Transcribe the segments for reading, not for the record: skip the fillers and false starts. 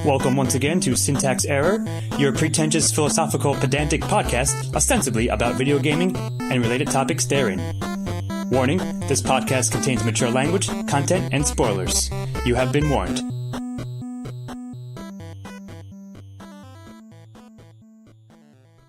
Welcome once again to Syntax Error, your pretentious, philosophical, pedantic podcast ostensibly about video gaming and related topics therein. Warning, this podcast contains mature language, content, and spoilers. You have been warned.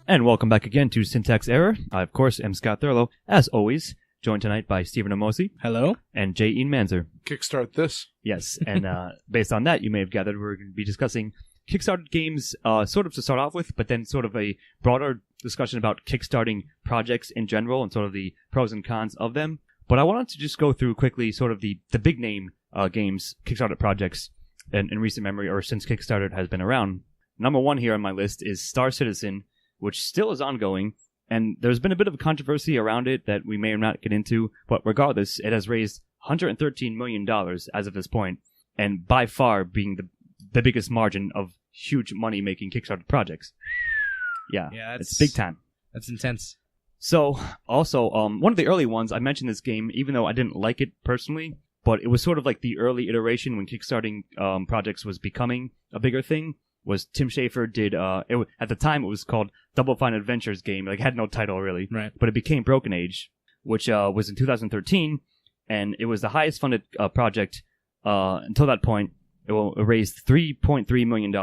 And welcome back again to Syntax Error. I, of course, am Scott Thurlow, as always, joined tonight by Stephen Amosi. Hello. And J. Ian Manzer. Kickstart this. Yes, and based on that, you may have gathered we're going to be discussing Kickstarted games, sort of to start off with, but then sort of a broader discussion about kickstarting projects in general and sort of the pros and cons of them. But I wanted to just go through quickly sort of the big name games, Kickstarted projects in recent memory, or since Kickstarter has been around. Number one here on my list is Star Citizen, which still is ongoing, and there's been a bit of a controversy around it that we may or not get into, but regardless, it has raised $113 million as of this point, and by far being the biggest margin of huge money-making Kickstarter projects. Yeah, it's big time. That's intense. So, also, one of the early ones, I mentioned this game, even though I didn't like it personally, but it was sort of like the early iteration when Kickstarting projects was becoming a bigger thing, was Tim Schafer did, at the time it was called Double Fine Adventures game, like had no title really, right? But it became Broken Age, which was in 2013, and it was the highest funded project until that point. It raised $3.3 million,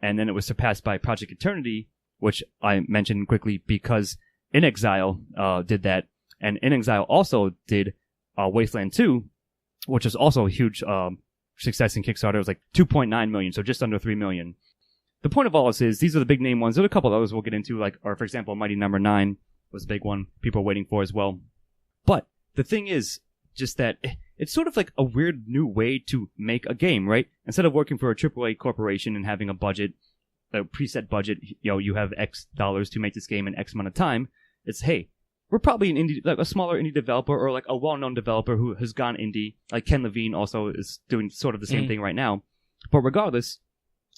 and then it was surpassed by Project Eternity, which I mentioned quickly because In Exile did that, and In Exile also did Wasteland 2, which was also a huge success in Kickstarter. It was like $2.9 million, so just under $3 million. The point of all this is, these are the big name ones. There are a couple of others we'll get into, like, or for example, Mighty Number 9 was a big one people are waiting for as well. But the thing is just that it's sort of like a weird new way to make a game, right? Instead of working for a AAA corporation and having a budget, a preset budget, you have X dollars to make this game in X amount of time. It's, hey, we're probably an indie, like a smaller indie developer or like a well-known developer who has gone indie. Like Ken Levine also is doing sort of the same thing right now. But regardless,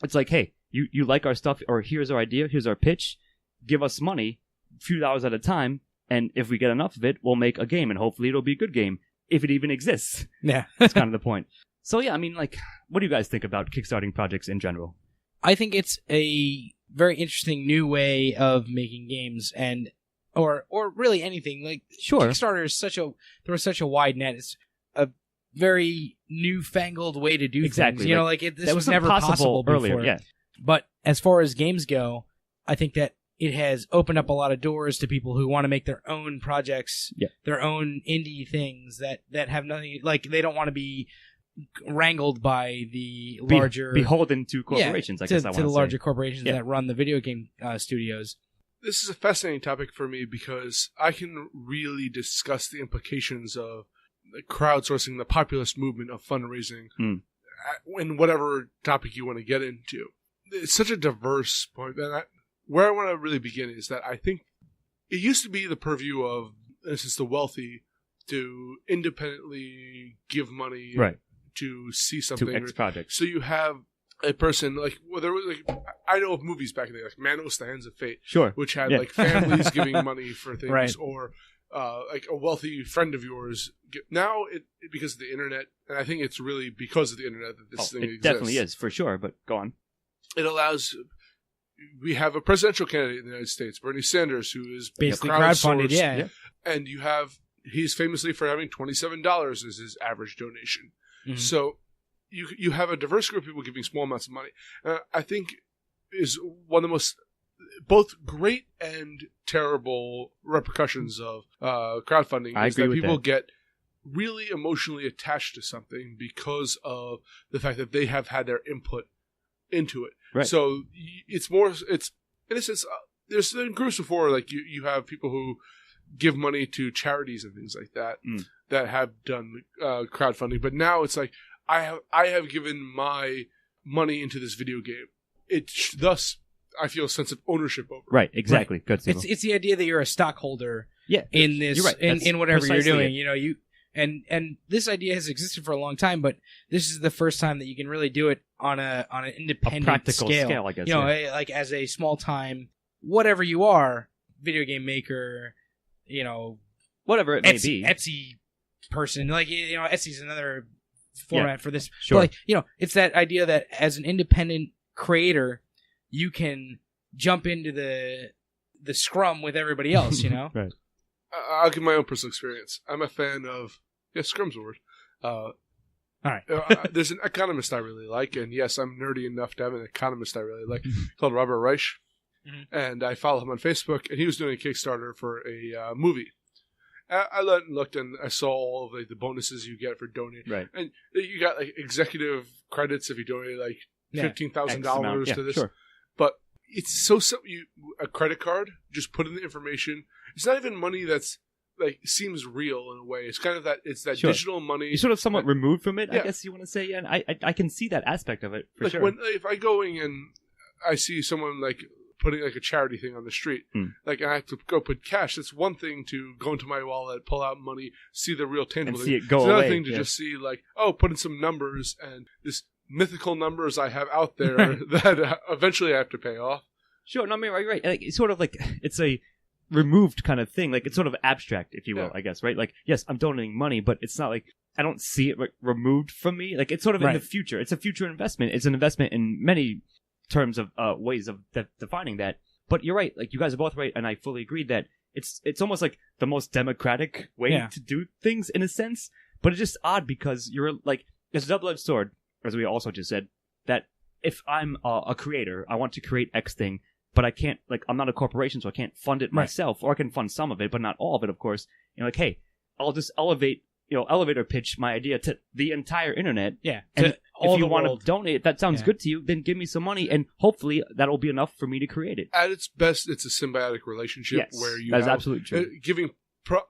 it's like, hey, you like our stuff, or here's our idea, here's our pitch, give us money, a few dollars at a time, and if we get enough of it, we'll make a game, and hopefully it'll be a good game, if it even exists. Yeah. That's kind of the point. So yeah, I mean, like, what do you guys think about Kickstarting projects in general? I think it's a very interesting new way of making games, and or really anything. Like, sure, Kickstarter is such a wide net. It's a very newfangled way to do exactly. things. Like this was never possible earlier. before. Yeah. But as far as games go, I think that it has opened up a lot of doors to people who want to make their own projects, their own indie things that have nothing, like, they don't want to be wrangled by the larger beholden to corporations. I guess I want to the say. larger corporations that run the video game studios. This is a fascinating topic for me because I can really discuss the implications of crowdsourcing, the populist movement of fundraising, in whatever topic you want to get into. It's such a diverse point. And where I want to really begin is that I think it used to be the purview of, this is the wealthy, to independently give money to see something. To X project. So you have a person, like, well, there was, like, I know of movies back in the day, like Manos, The Hands of Fate, which had like families giving money for things, or like a wealthy friend of yours. Now, because of the internet, and I think it's really because of the internet that this thing exists. It definitely is, for sure, but go on. It allows, we have a presidential candidate in the United States, Bernie Sanders, who is basically crowdfunded, and he's famously for having $27 as his average donation. Mm-hmm. So you have a diverse group of people giving small amounts of money. I think is one of the most both great and terrible repercussions of crowdfunding. I agree with people that. Get really emotionally attached to something because of the fact that they have had their input into it. Right. So it's in a sense, there's been groups before, like you have people who give money to charities and things like that that have done crowdfunding, but now it's like, I have given my money into this video game. Thus I feel a sense of ownership over. Right, exactly. Right. Good. It's the idea that you're a stockholder in this, you're right. in whatever you're doing. It. And this idea has existed for a long time, but this is the first time that you can really do it on an independent practical scale, I guess. Like as a small time, whatever you are, video game maker, whatever it may be. Etsy person, like, you know, Etsy's another format for this. Sure. But, like, you know, it's that idea that as an independent creator, you can jump into the scrum with everybody else, you know? Right. I'll give my own personal experience. I'm a fan of, scrum's a word. All right. There's an economist I really like, and yes, I'm nerdy enough to have an economist I really like, called Robert Reich. Mm-hmm. And I follow him on Facebook, and he was doing a Kickstarter for a movie. I looked, and I saw all of like, the bonuses you get for donating. Right. And you got like executive credits if you donate like $15,000 to this. Sure. But it's so simple. A credit card, just put in the information. It's not even money that's like seems real in a way. It's kind of that. It's that digital money. You're sort of somewhat removed from it, I guess you want to say. And I can see that aspect of it for like sure. If I go in and I see someone like putting like a charity thing on the street, like I have to go put cash. That's one thing to go into my wallet, pull out money, see the real tangible and thing. See it go it's away. Another thing to just see like, put in some numbers and this mythical numbers I have out there that eventually I have to pay off. Sure, no, I mean, right. Like, it's sort of like it's a removed kind of thing. Like it's sort of abstract, if you will, I guess, right? Like, yes, I'm donating money, but it's not like I don't see it removed from me. Like it's sort of in the future. It's a future investment. It's an investment in many terms of ways of defining that. But you're right. Like you guys are both right, and I fully agree that it's almost like the most democratic way to do things in a sense. But it's just odd because you're like it's a double-edged sword, as we also just said. That if I'm a creator, I want to create X thing, but I can't. Like I'm not a corporation, so I can't fund it myself, or I can fund some of it, but not all of it, of course. You know, like hey, I'll just elevator pitch my idea to the entire internet. Yeah. And if you want to donate, that sounds good to you, then give me some money, and hopefully that'll be enough for me to create it. At its best, it's a symbiotic relationship where you that's absolutely true. Giving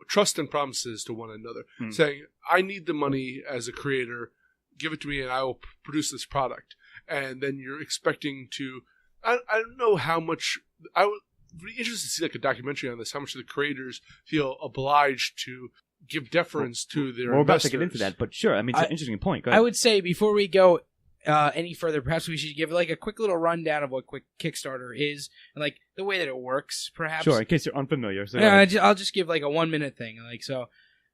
trust and promises to one another, saying, I need the money as a creator, give it to me and I will produce this product. And then you're expecting to, I don't know how much, I would be interested to see like a documentary on this, how much the creators feel obliged to give deference to their We're about investors. to get into that, but sure, I mean, it's an interesting point. Go ahead. I would say before we go any further, perhaps we should give like a quick little rundown of what Kickstarter is and like the way that it works, perhaps. Sure, in case you're unfamiliar. So I'll just give like a 1-minute thing. Like so,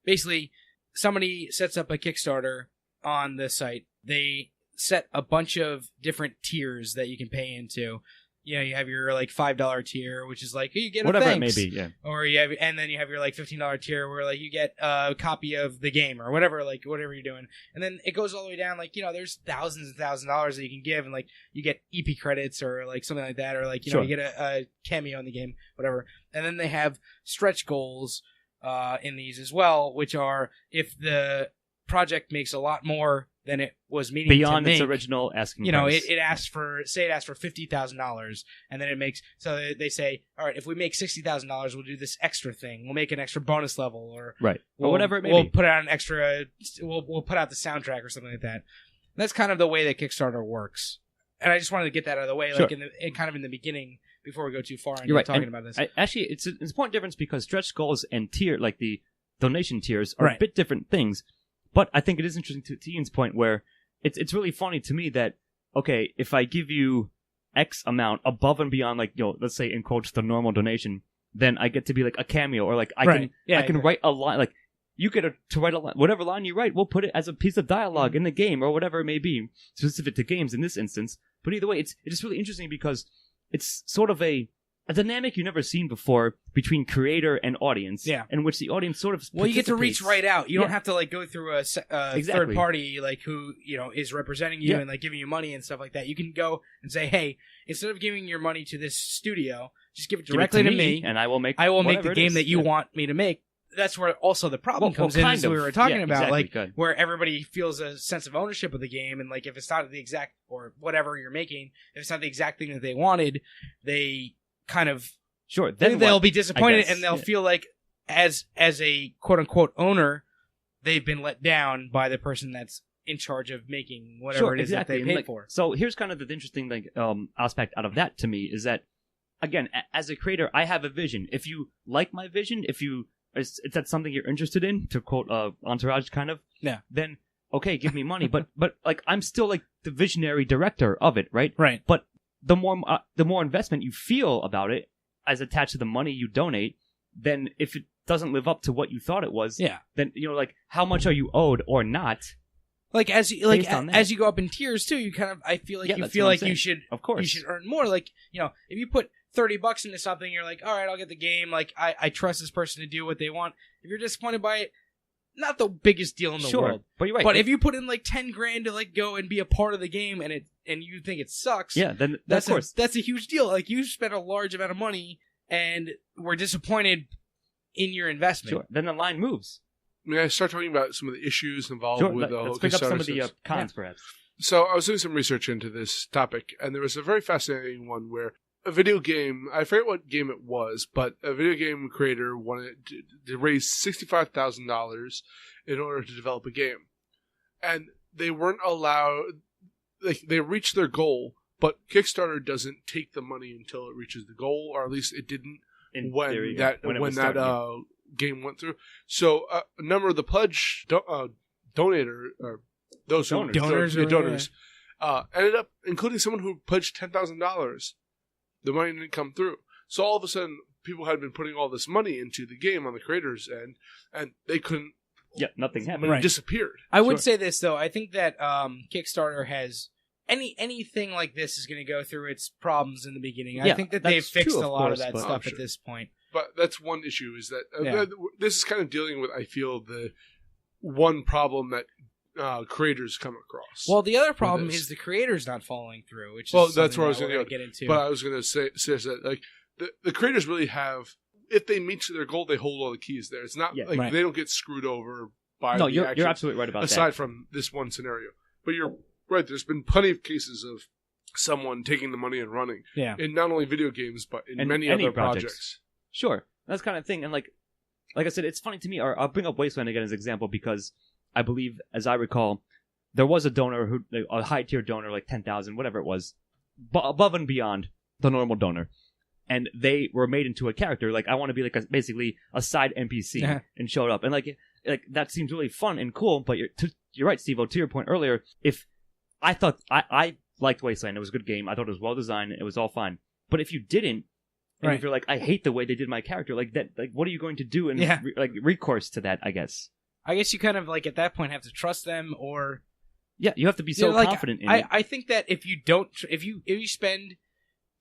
basically, somebody sets up a Kickstarter on the site. They set a bunch of different tiers that you can pay into. You know, you have your like $5 tier, which is like you get whatever thanks. It may be, yeah. Or you have, and then you have your like $15 tier where like you get a copy of the game or whatever, like whatever you're doing, and then it goes all the way down. Like there's thousands and thousands of dollars that you can give, and like you get EP credits or like something like that, or like you know you get a cameo in the game, whatever. And then they have stretch goals in these as well, which are if the project makes a lot more than it was meaning beyond to make, its original asking price. It asks for $50,000, and then it makes so they say, all right, if we make $60,000, we'll do this extra thing. We'll make an extra bonus level, or or whatever it may we'll be. Put out an extra. We'll put out the soundtrack or something like that. And that's kind of the way that Kickstarter works. And I just wanted to get that out of the way, like kind of in the beginning, before we go too far into talking about this. Actually, it's an important difference because stretch goals and tier, like the donation tiers, are a bit different things. But I think it is interesting to Ian's point where it's really funny to me that, okay, if I give you X amount above and beyond, like, let's say in quotes, the normal donation, then I get to be like a cameo, or like I can write a line, like you get to write a line, whatever line you write, we'll put it as a piece of dialogue in the game or whatever it may be, specific to games in this instance. But either way, it's just really interesting because it's sort of a dynamic you've never seen before between creator and audience, in which the audience sort of you get to reach right out. You don't have to like go through a third party like who is representing you and like giving you money and stuff like that. You can go and say, hey, instead of giving your money to this studio, just give it directly to me, and I will make the game that you want me to make. That's where also the problem comes in, as we were talking about, exactly, where everybody feels a sense of ownership of the game, and like if it's not the exact or whatever you're making, if it's not the exact thing that they wanted, they kind of then they'll be disappointed, and they'll feel like as a quote unquote owner, they've been let down by the person that's in charge of making whatever it is that they paid for. So here's kind of the interesting aspect out of that to me is that, again, as a creator, I have a vision. If you like my vision, if that's something you're interested in, to quote Entourage kind of, then okay, give me money. but like I'm still like the visionary director of it, right? Right. But the more investment you feel about it as attached to the money you donate, then if doesn't live up to what you thought it was, Yeah. then like how much are you owed or not? Like as you go up in tiers too, you kind of I feel like Yeah, you that's feel what I'm like you saying. should Of course. you should earn more. Like if you put $30 into something, you're like, all right, I'll get the game. Like I trust this person to do what they want. If you're disappointed by it, not the biggest deal in the world. But you're right. But if you put in like $10,000 to like go and be a part of the game and you think it sucks, then that's of course. that's a huge deal. Like you spent a large amount of money and were disappointed in your investment. Sure. Then the line moves. I mean, I start talking about some of the issues involved Sure. with the whole Let's pick up some of the Kickstarter. cons, perhaps. So I was doing some research into this topic, and there was a very fascinating one where a video game, I forget what game it was, but a video game creator wanted to raise $65,000 in order to develop a game. And they weren't allowed, like, they reached their goal, but Kickstarter doesn't take the money until it reaches the goal, or at least it didn't when theory, that game went through. So a number of the pledge donator, or those Donors ended up including someone who pledged $10,000. The money didn't come through. So all of a sudden, people had been putting all this money into the game on the creators' end, and they couldn't. Yeah, nothing happened. It disappeared. I would say this though. I think that Kickstarter has anything like this is going to go through its problems in the beginning. I think that they've fixed a lot of that stuff at this point. But that's one issue, is that this is kind of dealing with, I feel, the one problem that creators come across. Well, the other problem is the creators not following through, which well, is that's where I was going going to get into. But I was going to say that like the creators really have, if they meet their goal, they hold all the keys there. It's not they don't get screwed over by the you're actions, absolutely right about aside that. from this one scenario. But you're right. There's been plenty of cases of someone taking the money and running. Yeah. In not only video games, but in many any other projects. projects. Sure, that's kind of thing. And like I said, it's funny to me. I'll bring up Wasteland again as an example because I believe, as I recall, there was a donor a high tier donor, like 10,000, whatever it was, above and beyond the normal donor, and they were made into a character. Like, I want to be like basically a side NPC, and showed up, and like that seems really fun and cool. But you're right, Steve-O, to your point earlier. If I thought I liked Wasteland, it was a good game. I thought it was well designed. It was all fine. But if you didn't, and if you're like, I hate the way they did my character, like that, like what are you going to do? And recourse to that, I guess. I guess you kind of like at that point have to trust them, or you have to be so confident in it. I think that if you spend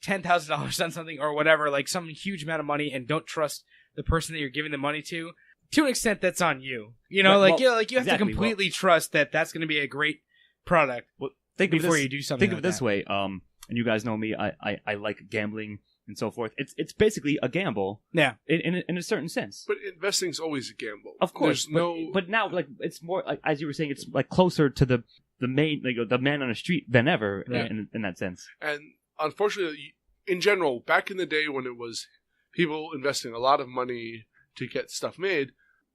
$10,000 on something or whatever, like some huge amount of money, and don't trust the person that you're giving the money to an extent, that's on you. You know, you have to completely trust that that's going to be a great product. Well, before you do something. Think of it this way. And you guys know me. I like gambling and so forth. It's basically a gamble. Yeah. In a certain sense. But investing's always a gamble. Of course. But now, like, it's more like, as you were saying, it's like closer to the main, like, the man on the street than ever, in that sense. And unfortunately, in general, back in the day when it was people investing a lot of money to get stuff made,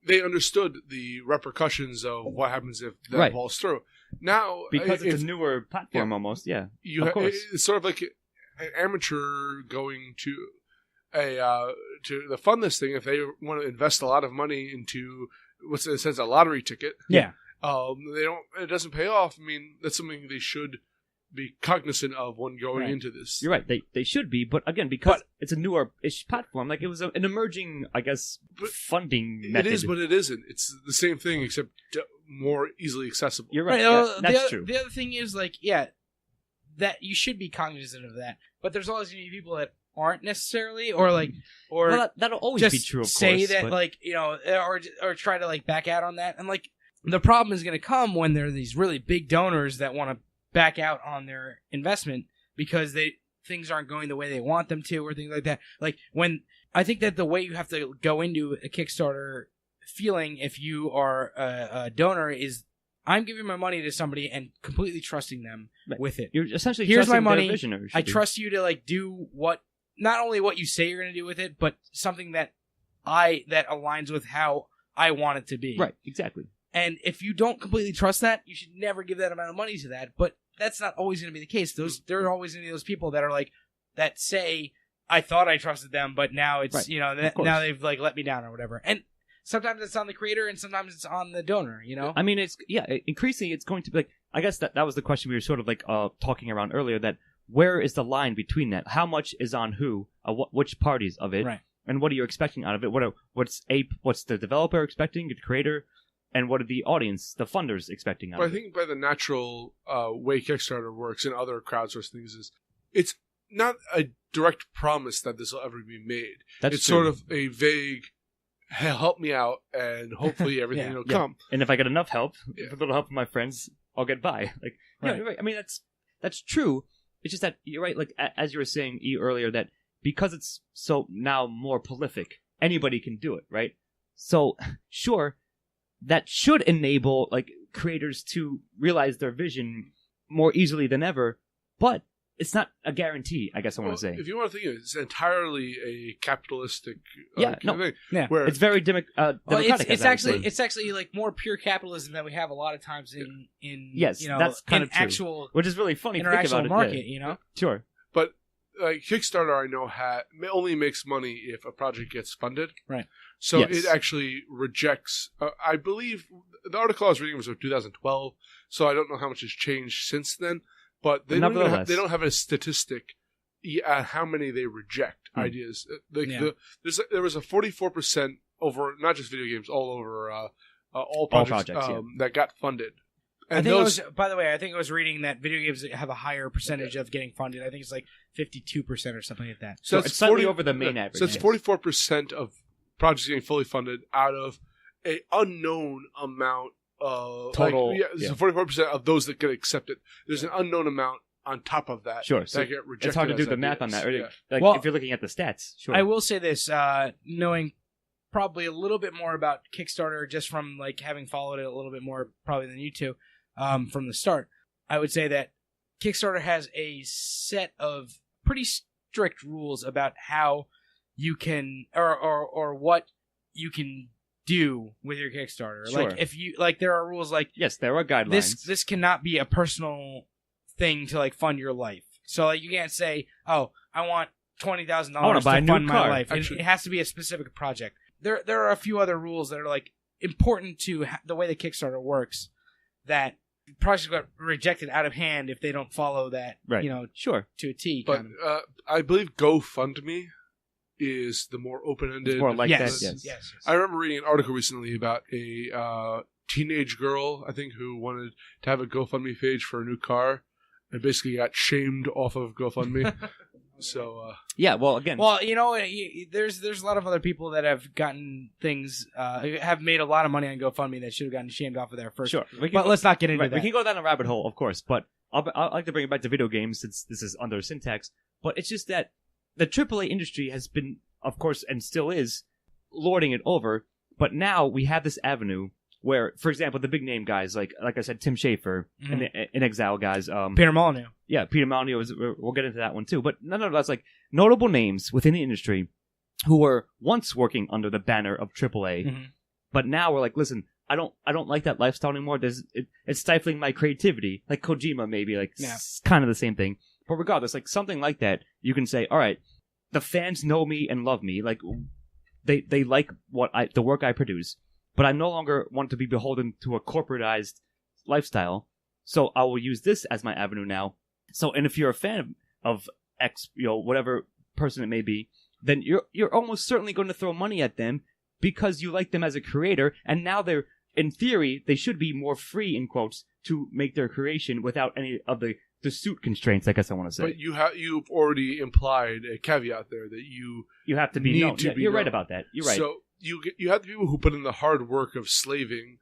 they understood the repercussions of what happens if that falls through. Now, because it's a newer platform, almost, of course. It's sort of like an amateur going to to fund this thing. If they want to invest a lot of money into what's in a sense a lottery ticket, it doesn't pay off. I mean, that's something they should be cognizant of when going into this. You're right. They should be, but again, because it's a newer-ish platform, like it was an emerging, I guess, funding method. It is, but it isn't. It's the same thing, except more easily accessible. You're right. That's true. The other thing is, like, that you should be cognizant of that, but there's always going to be people that aren't necessarily, or that'll always just be true. Of say course, that, but... like, you know, or try to like back out on that, and like the problem is going to come when there are these really big donors that want to back out on their investment because things aren't going the way they want them to, or things like that. Like, when I think that the way you have to go into a Kickstarter feeling, if you are a donor, is I'm giving my money to somebody and completely trusting them with it. You're essentially here's my trusting money. Their vision, I trust you to like do not only what you say you're going to do with it, but something that aligns with how I want it to be. Right. Exactly. And if you don't completely trust that, you should never give that amount of money to that. But that's not always going to be the case. There are always going to be those people that are like, that say, I thought I trusted them, but now it's, you know, now they've like let me down or whatever. And sometimes it's on the creator and sometimes it's on the donor, you know? I mean, increasingly it's going to be like, I guess that was the question we were sort of like talking around earlier, that where is the line between that? How much is on who? Which parties of it? Right. and what are you expecting out of it? What's the developer expecting, the creator, and what are the audience, the funders expecting out of it? I think by the natural way Kickstarter works and other crowdsourced things is it's not a direct promise that this will ever be made. It's sort of a vague, hey, help me out, and hopefully everything will come. And if I get enough help, with a little help from my friends, I'll get by. Like, right. You're right. I mean, that's true. It's just that you're right. Like as you were saying earlier, that because it's so now more prolific, anybody can do it, right? So sure, that should enable like creators to realize their vision more easily than ever, but it's not a guarantee, I guess I want to say. If you want to think of it, it's entirely a capitalistic thing. Where it's very democratic. It's actually like more pure capitalism that we have a lot of times in yes, that's kind of true. Actual, which is really funny to think about market, Sure. But Kickstarter, I know, only makes money if a project gets funded. Right. So it actually rejects. I believe the article I was reading was of 2012, so I don't know how much has changed since then. But they don't have a statistic how many they reject ideas. There was a 44% over not just video games, all over all projects that got funded. And by the way, I think I was reading that video games have a higher percentage of getting funded. I think it's like 52% or something like that. So it's slightly over the main average. So it's 44% of projects getting fully funded out of an unknown amount of total. So 44% of those that get accepted. There's an unknown amount on top of that. Sure. So that get rejected. It's hard to do the math on that. If you're looking at the stats. Sure. I will say this, knowing probably a little bit more about Kickstarter just from like having followed it a little bit more probably than you two from the start, I would say that Kickstarter has a set of pretty strict rules about how you can or what you can do with your Kickstarter. Sure. Like if you there are rules like yes, there are guidelines. This cannot be a personal thing to like fund your life. So like you can't say, "Oh, I want $20,000 to fund my life." It has to be a specific project. There are a few other rules that are like important to the way the Kickstarter works that projects got rejected out of hand if they don't follow that, right. Sure, to a T. But I believe GoFundMe is the more open-ended. It's more like yes. that. Yes. I remember reading an article recently about a teenage girl, I think, who wanted to have a GoFundMe page for a new car, and basically got shamed off of GoFundMe. So there's a lot of other people that have gotten things have made a lot of money on GoFundMe that should have gotten shamed off of there first. Sure, but let's not get into that. We can go down a rabbit hole, of course, but I'd like to bring it back to video games since this is under syntax. But it's just that the AAA industry has been, of course, and still is, lording it over. But now we have this avenue where, for example, the big name guys, like I said, Tim Schafer, and the In Exile guys. Peter Molyneux. Yeah, Peter Molyneux, we'll get into that one too. But nonetheless, like notable names within the industry who were once working under the banner of AAA, but now we're like, listen, I don't like that lifestyle anymore. It's stifling my creativity. Like Kojima, maybe, it's kind of the same thing. But regardless, like something like that, you can say, all right, the fans know me and love me. Like they like the work I produce, but I no longer want to be beholden to a corporatized lifestyle. So I will use this as my avenue now. So, and if you're a fan of X, whatever person it may be, then you're almost certainly going to throw money at them because you like them as a creator, and now they're, in theory, they should be more free, in quotes, to make their creation without any of the suit constraints, I guess I want to say. But you've already implied a caveat there that you have to be known. You're right about that. You're right. So you have the people who put in the hard work of slaving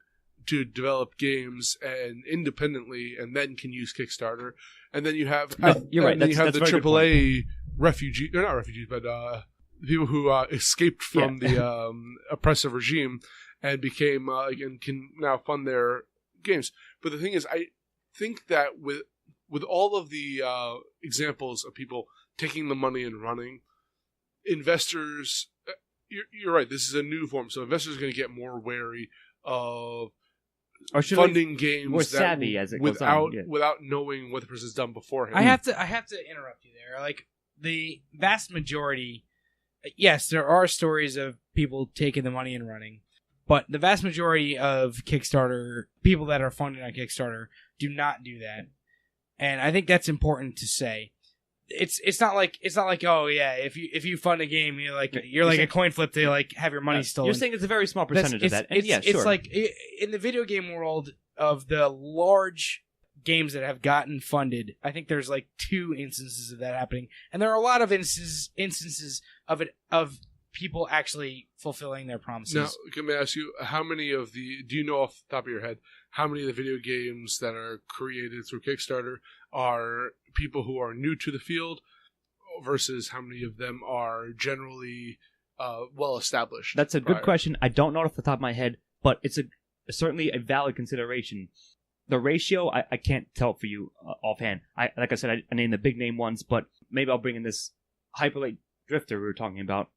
to develop games and independently, and then can use Kickstarter. And then you have you're right. Then you have the AAA refugees, they're not refugees, but people who escaped from the oppressive regime and became and can now fund their games. But the thing is, I think that with all of the examples of people taking the money and running, investors, you're right, this is a new form, so investors are going to get more wary of funding games more savvy as it goes without on. without knowing what the person's done beforehand. I have to interrupt you there. Like the vast majority, yes, there are stories of people taking the money and running, but the vast majority of Kickstarter people that are funded on Kickstarter do not do that. And I think that's important to say. it's not like oh yeah, if you fund a game, you're like a coin flip to like have your money stolen. You're saying it's a very small percentage of that. And It's like in the video game world of the large games that have gotten funded, I think there's like 2 instances of that happening, and there are a lot of instances of people actually fulfilling their promises. Now, can I ask you, do you know off the top of your head, how many of the video games that are created through Kickstarter are people who are new to the field versus how many of them are generally well established? That's a good question. I don't know off the top of my head, but it's certainly a valid consideration. The ratio, I can't tell for you offhand. Like I said, I named the big name ones, but maybe I'll bring in this Hyperlight Drifter we were talking about,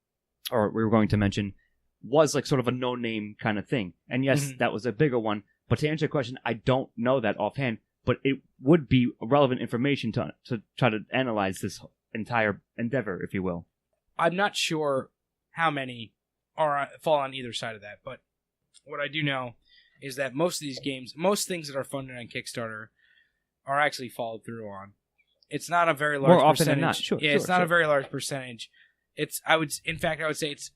or we were going to mention, was like sort of a no-name kind of thing. And yes, that was a bigger one. But to answer your question, I don't know that offhand, but it would be relevant information to try to analyze this entire endeavor, if you will. I'm not sure how many fall on either side of that, but what I do know is that most of these games, most things that are funded on Kickstarter are actually followed through on. It's not a very large More percentage. often than not. Sure, it's not a very large percentage. I would say it's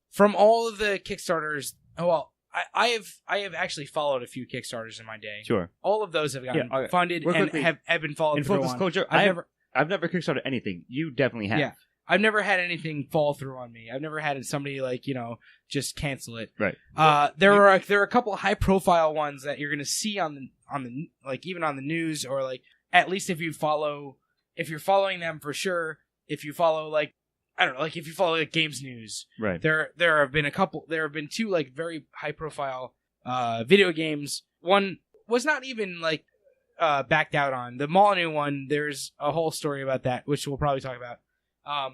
from all of the Kickstarters. Well, I have actually followed a few Kickstarters in my day. Sure. All of those have gotten funded and have been followed through on. In full disclosure, I've never Kickstarted anything. You definitely have. Yeah. I've never had anything fall through on me. I've never had somebody just cancel it. Right. There are a couple high profile ones that you're going to see on the even on the news, or at least if you're following them for sure. If you follow if you follow Games News, right? There have been 2 very high profile video games. One was not even backed out on. The Molyneux one, there's a whole story about that, which we'll probably talk about.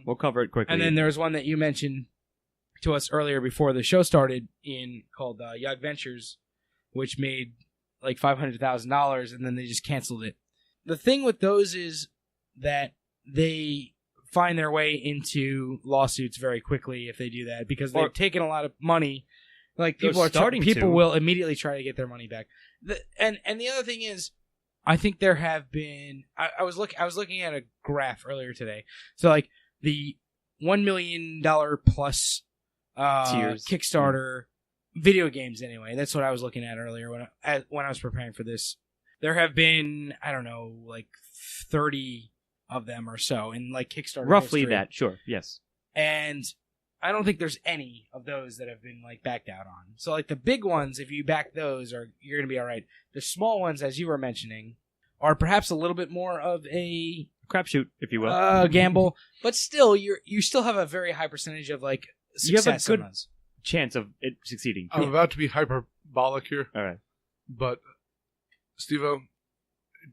We'll cover it quickly. And then there's one that you mentioned to us earlier before the show started called Yog Ventures, which made $500,000, and then they just canceled it. The thing with those is that they find their way into lawsuits very quickly if they do that, because they've taken a lot of money. People will immediately try to get their money back. And the other thing is, I think there have been. I was looking at a graph earlier today. So the $1 million plus tiers. Kickstarter video games. Anyway, that's what I was looking at earlier when I was preparing for this. There have been 30 of them or so in Kickstarter. Roughly history. that, sure, yes. And I don't think there's any of those that have been backed out on. So the big ones, if you back those, you're gonna be all right. The small ones, as you were mentioning, are perhaps a little bit more of a crapshoot, if you will, gamble. But still, you still have a very high percentage of success. You have a good chance of it succeeding. I'm about to be hyperbolic here. All right, but Steve-O,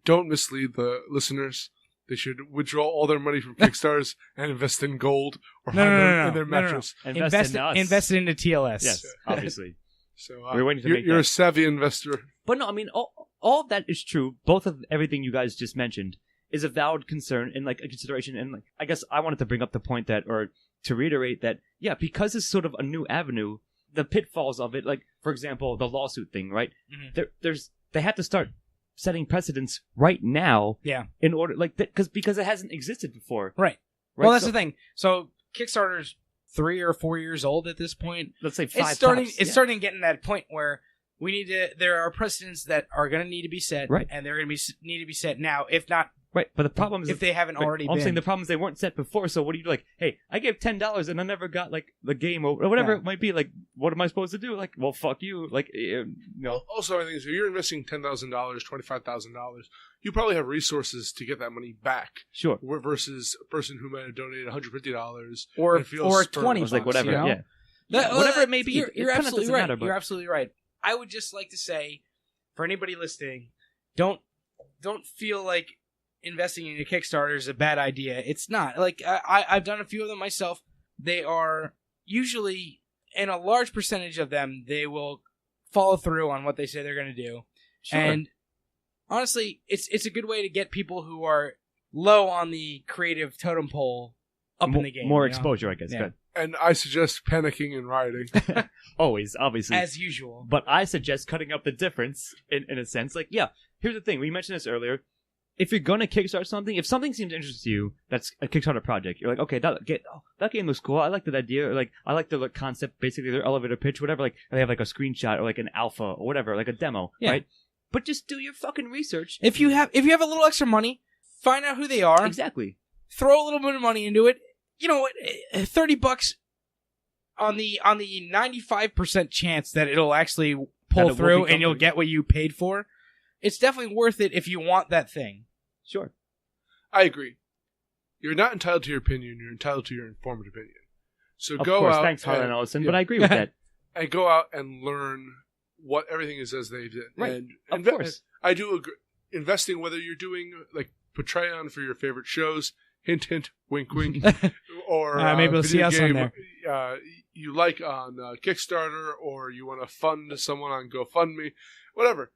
don't mislead the listeners. They should withdraw all their money from Kickstarters and invest in gold or in their mattress. Invest in us. Invest into TLS. Yes, obviously. So we're waiting to make that. You're a savvy investor. But no, I mean, all of that is true. Both of everything you guys just mentioned is a valid concern and a consideration. And I guess I wanted to bring up the point that, or to reiterate that, yeah, because it's sort of a new avenue, the pitfalls of it, for example, the lawsuit thing, right? Mm-hmm. They have to start setting precedents right now. Yeah. In order, because it hasn't existed before. Right. Well, that's the thing. So Kickstarter's 3 or 4 years old at this point. Let's say 5. It's starting to get in that point where there are precedents that are going to need to be set, right? And they're going to need to be set now, if not. Right, but the problem is if they haven't already been. I'm saying the problem is they weren't set before, so what do you do? Hey, I gave $10 and I never got the game or whatever it might be. What am I supposed to do? Well, fuck you. Also, I think if you're investing $10,000, $25,000, you probably have resources to get that money back. Sure. Versus a person who might have donated $150 or $20, whatever. Yeah. Whatever it may be. You're absolutely right. Matter, you're absolutely right. I would just like to say, for anybody listening, don't feel like investing in a Kickstarter is a bad idea. It's not. I've done a few of them myself. They are usually, in a large percentage of them, they will follow through on what they say they're going to do. Sure. And honestly, it's a good way to get people who are low on the creative totem pole up in the game. More exposure, I guess. Yeah. Good. And I suggest panicking and rioting. Always, obviously. As usual. But I suggest cutting up the difference in a sense. Here's the thing. We mentioned this earlier. if you're gonna kickstart something, if something seems interesting to you, that's a Kickstarter project. You're like, okay, that game looks cool. I like that idea. Or like, I like the concept, basically their elevator pitch, whatever. Like, they have like a screenshot or like an alpha or whatever, like a demo, right? But just do your fucking research. If you have a little extra money, find out who they are. Exactly. Throw a little bit of money into it. You know what? $30 on the 95% chance that it'll actually pull through and you'll get what you paid for. It's definitely worth it if you want that thing. Sure. I agree. You're not entitled to your opinion. You're entitled to your informed opinion. So of go course, out. Thanks, Harlan Ellison, but I agree with that. And go out and learn what everything is as they did. Right. And of course. I do agree. Investing, whether you're doing like Patreon for your favorite shows, hint, hint, wink, wink, or maybe we'll see us on there. You like on Kickstarter, or you want to fund someone on GoFundMe, whatever.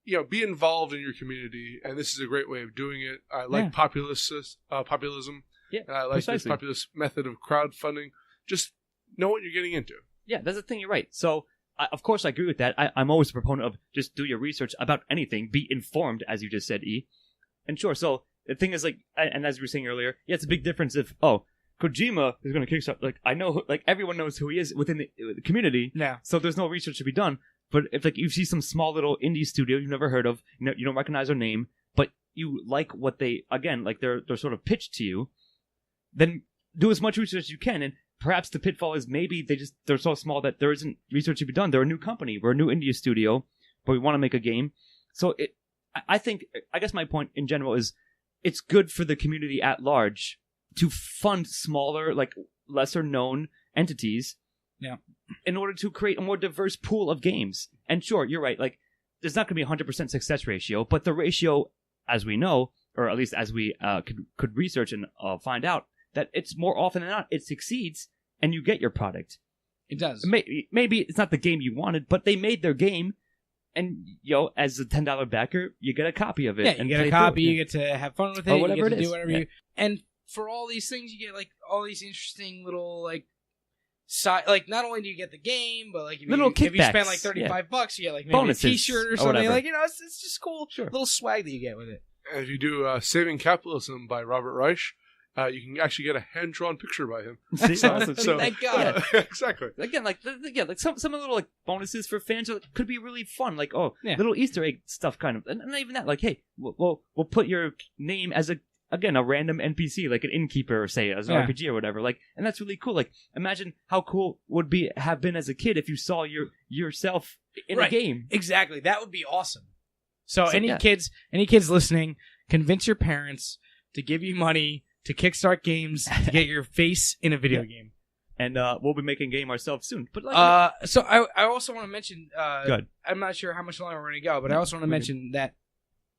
You know, be involved in your community, and this is a great way of doing it. I like populism. Yeah, and I like this populist method of crowdfunding. Just know what you're getting into. Yeah, that's the thing. You're right. So, of course, I agree with that. I'm always a proponent of just do your research about anything. Be informed, as you just said, E. And sure, so the thing is, like, and as you were saying earlier, yeah, it's a big difference if, Kojima is going to kickstart. Like, I know, like, everyone knows who he is within the community. Yeah. So there's no research to be done. But if, like, you see some small little indie studio you've never heard of, you don't recognize their name, but you like what they, again, like, they're sort of pitched to you, then do as much research as you can. And perhaps the pitfall is maybe they're so small that there isn't research to be done. They're a new company. We're a new indie studio, but we want to make a game. So I guess my point in general is it's good for the community at large to fund smaller, like, lesser known entities. Yeah. In order to create a more diverse pool of games. And sure, you're right. Like, there's not going to be a 100% success ratio, but the ratio, as we know, or at least as we could research and find out, that it's more often than not, it succeeds and you get your product. It does. Maybe it's not the game you wanted, but they made their game, and as a $10 backer, you get a copy of it. Yeah, you get a copy, you get to have fun with it, whatever you get to it is. do whatever you... And for all these things, you get, like, all these interesting little, like, like, not only do you get the game, but, like, if you spend, like, $35, you get, like, maybe bonuses, a t-shirt or something. Whatever. Like, it's just cool. Sure. Little swag that you get with it. And if you do Saving Capitalism by Robert Reich, you can actually get a hand-drawn picture by him. So thank God. Exactly. Again, like some of the little, like, bonuses for fans could be really fun. Like, little Easter egg stuff, kind of, and not even that. Like, hey, we'll put your name as a random NPC, like an innkeeper, say, as an RPG or whatever. Like, and that's really cool. Like, imagine how cool would have been as a kid if you saw yourself in a game. Exactly, that would be awesome. So any kids listening, convince your parents to give you money to kickstart games to get your face in a video game. And we'll be making a game ourselves soon. But so I also want to mention. Good. I'm not sure how much longer we're going to go, but I also want to mention that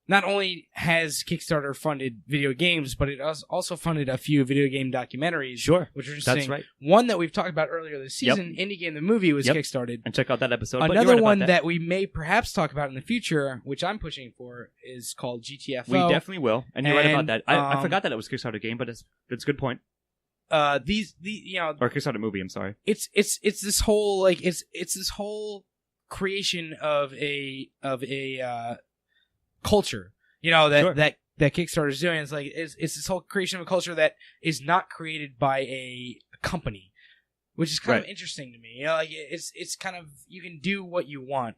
not only has Kickstarter funded video games, but it has also funded a few video game documentaries. Sure. Which are interesting. That's right. One that we've talked about earlier this season, Indie Game the Movie, was Kickstarted. And check out that episode. Another one that we may perhaps talk about in the future, which I'm pushing for, is called GTFO. We definitely will. And you're right about that. I forgot that it was a Kickstarter game, but it's a good point. Or Kickstarter movie, I'm sorry. It's this whole, like, it's this whole creation of a culture, that Kickstarter is doing. It's like it's this whole creation of a culture that is not created by a company, which is kind of interesting to me. Like, it's kind of, you can do what you want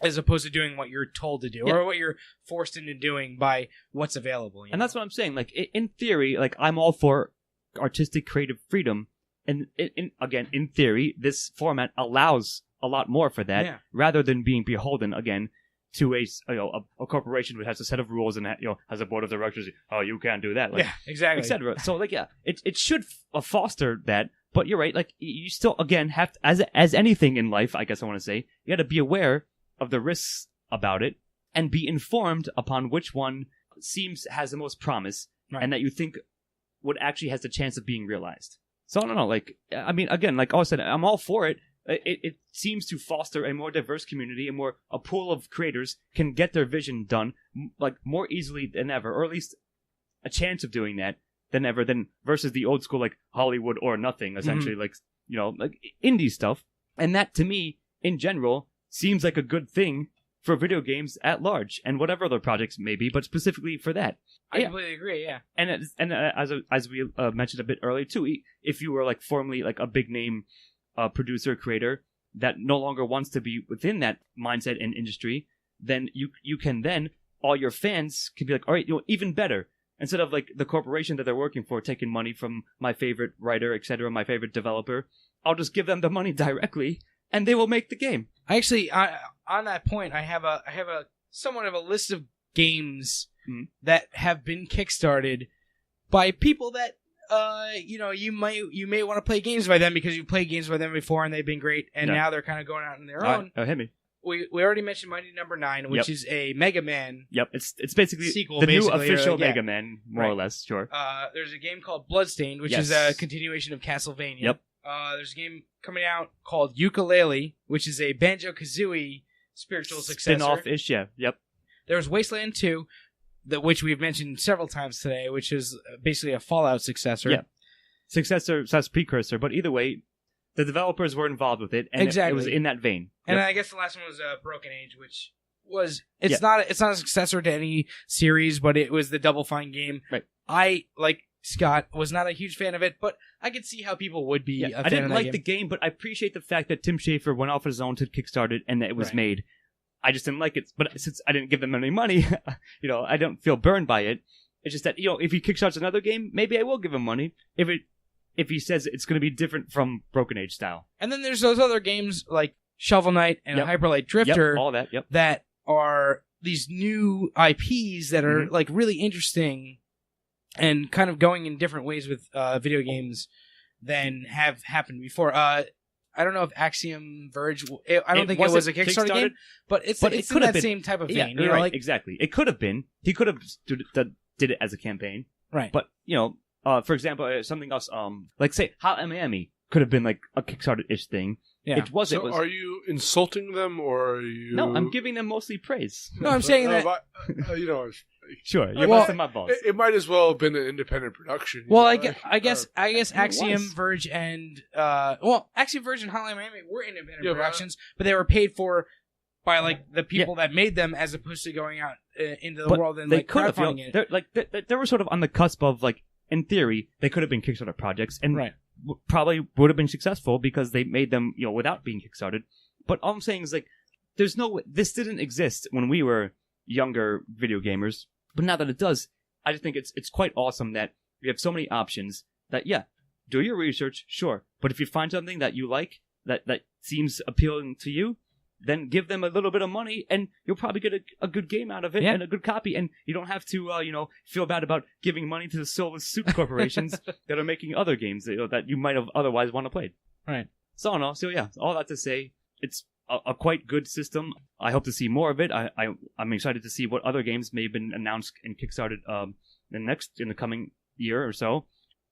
as opposed to doing what you're told to do or what you're forced into doing by what's available. And that's what I'm saying. Like, in theory, like, I'm all for artistic creative freedom, and in theory, this format allows a lot more for that, rather than being beholden again to a corporation which has a set of rules and has a board of directors. Oh, you can't do that. Like, exactly, etc. So, like, it should foster that. But you're right. Like, you still, again, have to, as anything in life, I guess I want to say, you got to be aware of the risks about it and be informed upon which one has the most promise and that you think would actually has the chance of being realized. So I don't know. Like, I mean, again, like I said, I'm all for it. It seems to foster a more diverse community, a pool of creators can get their vision done, like, more easily than ever, or at least a chance of doing that than ever, versus the old school, like, Hollywood or nothing, essentially, like indie stuff. And that, to me, in general, seems like a good thing for video games at large and whatever other projects may be, but specifically for that. I completely agree. Yeah, And as we mentioned a bit earlier too, if you were like formerly like a big name producer creator that no longer wants to be within that mindset and industry, then you can then all your fans can be like, all right, even better. Instead of like the corporation that they're working for taking money from my favorite writer, etc., my favorite developer, I'll just give them the money directly, and they will make the game. I actually, on that point, I have a somewhat of a list of games that have been kickstarted by people that you may want to play games by them because you played games by them before and they've been great, and now they're kind of going out on their own. Hit me. We already mentioned Mighty Number 9, which is a Mega Man. Yep, it's basically sequel, the new official Mega Man, more or less. Sure. There's a game called Bloodstained, which is a continuation of Castlevania. Yep. There's a game coming out called Yooka-Laylee, which is a Banjo-Kazooie spiritual successor. Spin-off-ish, yeah. Yep. There's Wasteland 2, which we've mentioned several times today, which is basically a Fallout successor. Yeah. Successor / precursor, but either way, the developers were involved with it, and it was in that vein. And I guess the last one was Broken Age, which was not a successor to any series, but it was the Double Fine game. Right. I, like Scott, was not a huge fan of it, but I could see how people would be a fan of that game. I didn't like the game, but I appreciate the fact that Tim Schafer went off his own to Kickstarter and that it was made. I just didn't like it, but since I didn't give them any money, I don't feel burned by it. It's just that, if he kickstarts another game, maybe I will give him money. If he says it's going to be different from Broken Age style. And then there's those other games like Shovel Knight and Hyper Light Drifter all that, that are these new IPs that are like really interesting and kind of going in different ways with video games than have happened before. I don't know if Axiom Verge. I don't think it was a Kickstarter game, but it's in that same type of vein. Yeah, right, exactly. It could have been. He could have did it as a campaign, right? But for example, something else, like say Hot Miami could have been like a Kickstarter-ish thing. Yeah. It wasn't. So are you insulting them, or are you? No, I'm giving them mostly praise. No, I'm saying that. Sure, you're busting my balls. It might as well have been an independent production. Well, I guess Axiom Verge and Axiom Verge and Hotline Miami were independent productions, but they were paid for by like the people that made them, as opposed to going out into the world and like crowdfunding it. They were sort of on the cusp of like, in theory, they could have been Kickstarter projects, and probably would have been successful because they made them, without being kickstarted. But all I'm saying is like, there's no way, this didn't exist when we were younger video gamers. But now that it does, I just think it's quite awesome that we have so many options. That do your research, sure, but if you find something that you like, that seems appealing to you, then give them a little bit of money, and you'll probably get a good game out of it and a good copy, and you don't have to, feel bad about giving money to the soulless suit corporations that are making other games that you might have otherwise want to play. Right. So, all that to say, it's a quite good system. I hope to see more of it. I'm excited to see what other games may have been announced and kickstarted in the coming year or so,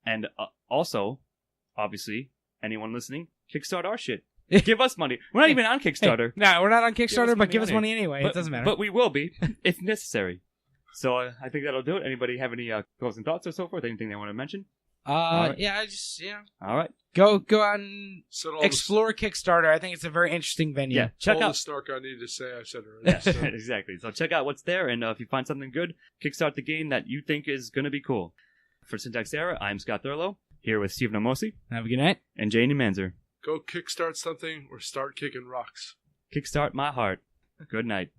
and also, obviously, anyone listening, kickstart our shit. Give us money. We're not even on Kickstarter. No, we're not on Kickstarter, but give us money anyway. It doesn't matter. But we will be, if necessary. So I think that'll do it. Anybody have any closing thoughts or so forth? Anything they want to mention? All right. Go out and explore Kickstarter. I think it's a very interesting venue. Yeah, check out the Snark I need to say. I said it already. So. Exactly. So check out what's there, and if you find something good, kickstart the game that you think is going to be cool. For Syntax Error, I'm Scott Thurlow, here with Stephen Omosi. Have a good night. And Janie Manzer. Go kickstart something or start kicking rocks. Kickstart my heart. Good night.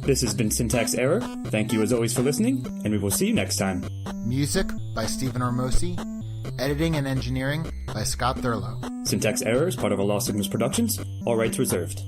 This has been Syntax Error. Thank you as always for listening, and we will see you next time. Music by Stephen Ormosi. Editing and engineering by Scott Thurlow. Syntax Error is part of a Lost Signals Productions. All rights reserved.